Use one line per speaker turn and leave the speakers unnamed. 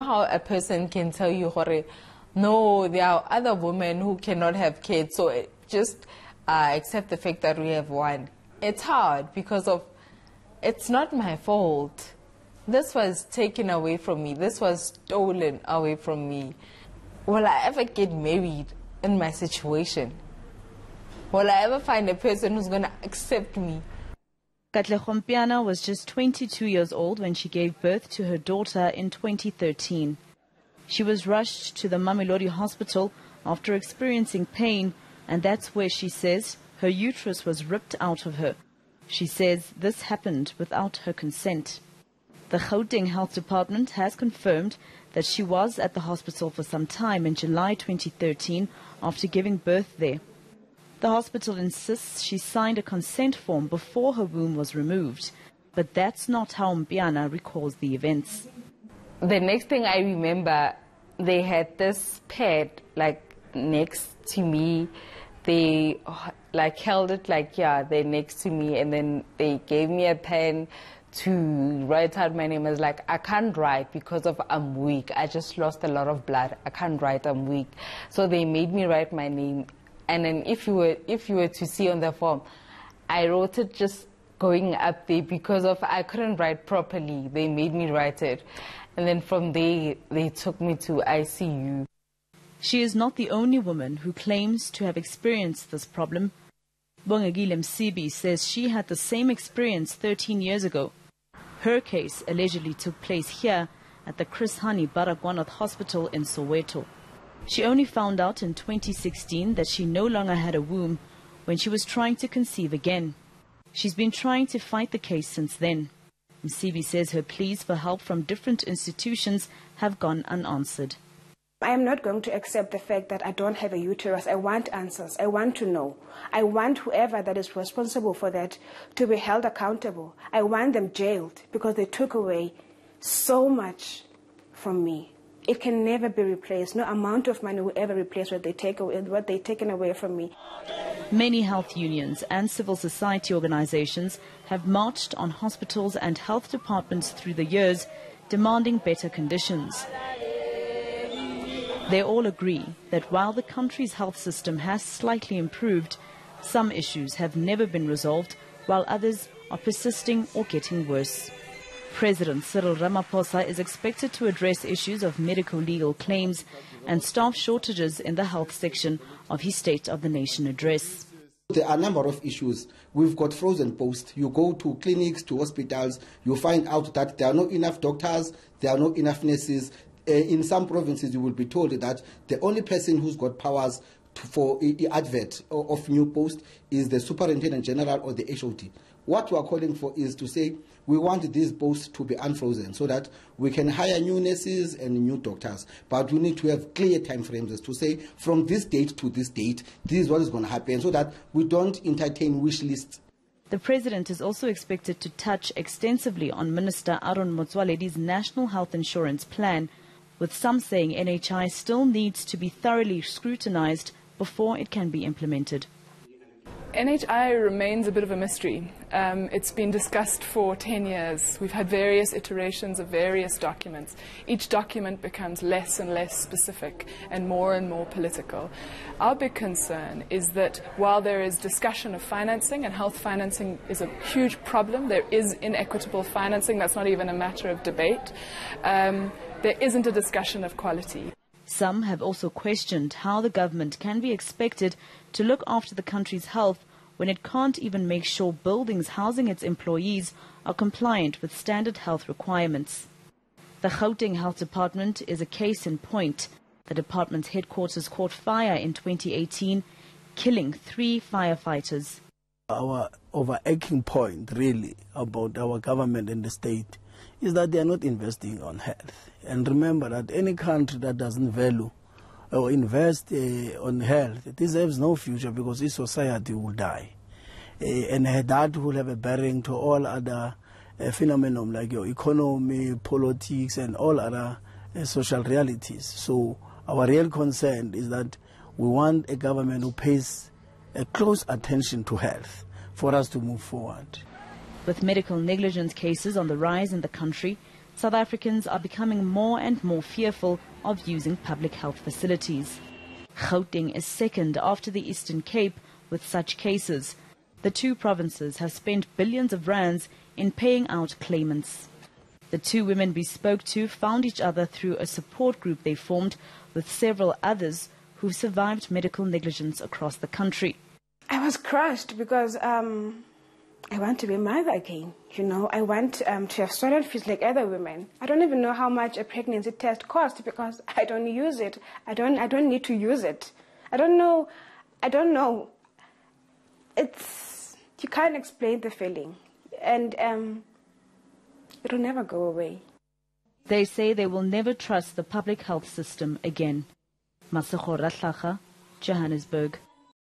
how a person can tell you, Hore, no, there are other women who cannot have kids, so just accept the fact that we have one. It's hard because it's not my fault. This was taken away from me. This was stolen away from me. Will I ever get married in my situation? Will I ever find a person who's going to accept me?
Katlego Mpiana was just 22 years old when she gave birth to her daughter in 2013. She was rushed to the Mamelodi hospital after experiencing pain, and that's where she says her uterus was ripped out of her. She says this happened without her consent. The Gauteng Health Department has confirmed that she was at the hospital for some time in July 2013 after giving birth there. The hospital insists she signed a consent form before her womb was removed, but that's not how Mpiana recalls the events.
The next thing I remember, they had this pad next to me. They held it they're next to me, and then they gave me a pen to write out my name. I was like, I can't write because I'm weak. I just lost a lot of blood. I can't write, I'm weak. So they made me write my name. And then if you were to see on the form, I wrote it just going up there because I couldn't write properly. They made me write it. And then from there, they took me to ICU.
She is not the only woman who claims to have experienced this problem. Bongegile Msibi says she had the same experience 13 years ago. Her case allegedly took place here at the Chris Hani Baragwanath Hospital in Soweto. She only found out in 2016 that she no longer had a womb when she was trying to conceive again. She's been trying to fight the case since then. Msibi says her pleas for help from different institutions have gone unanswered.
I am not going to accept the fact that I don't have a uterus. I want answers. I want to know. I want whoever that is responsible for that to be held accountable. I want them jailed because they took away so much from me. It can never be replaced. No amount of money will ever replace what they've taken away from me.
Many health unions and civil society organizations have marched on hospitals and health departments through the years, demanding better conditions. They all agree that while the country's health system has slightly improved, some issues have never been resolved, while others are persisting or getting worse. President Cyril Ramaphosa is expected to address issues of medical legal claims and staff shortages in the health section of his State of the Nation address.
There are a number of issues. We've got frozen posts. You go to clinics, to hospitals, you find out that there are not enough doctors, there are not enough nurses. In some provinces, you will be told that the only person who's got powers for advert of new post is the Superintendent General or the HOD. What we are calling for is to say we want these posts to be unfrozen so that we can hire new nurses and new doctors. But we need to have clear time frames to say from this date to this date, this is what is going to happen so that we don't entertain wish lists.
The President is also expected to touch extensively on Minister Aaron Motsoaledi's National Health Insurance Plan, with some saying NHI still needs to be thoroughly scrutinized before it can be implemented.
NHI remains a bit of a mystery. It's been discussed for 10 years. We've had various iterations of various documents. Each document becomes less and less specific and more political. Our big concern is that while there is discussion of financing, and health financing is a huge problem, there is inequitable financing, that's not even a matter of debate, there isn't a discussion of quality.
Some have also questioned how the government can be expected to look after the country's health when it can't even make sure buildings housing its employees are compliant with standard health requirements. The Gauteng Health Department is a case in point. The department's headquarters caught fire in 2018, killing 3 firefighters.
Our overarching point, really, about our government and the state is that they are not investing on health. And remember that any country that doesn't value or invest on health, it deserves no future because its society will die. And that will have a bearing to all other phenomena like your economy, politics, and all other social realities. So our real concern is that we want a government who pays close attention to health for us to move forward.
With medical negligence cases on the rise in the country, South Africans are becoming more and more fearful of using public health facilities. Gauteng is second after the Eastern Cape with such cases. The two provinces have spent billions of rands in paying out claimants. The two women we spoke to found each other through a support group they formed with several others who survived medical negligence across the country.
I was crushed because I want to be a mother again. You know, I want to have swollen feet like other women. I don't even know how much a pregnancy test costs because I don't use it. I don't need to use it. I don't know. You can't explain the feeling, and it'll never go away.
They say they will never trust the public health system again. Masego Ratlaga, Johannesburg.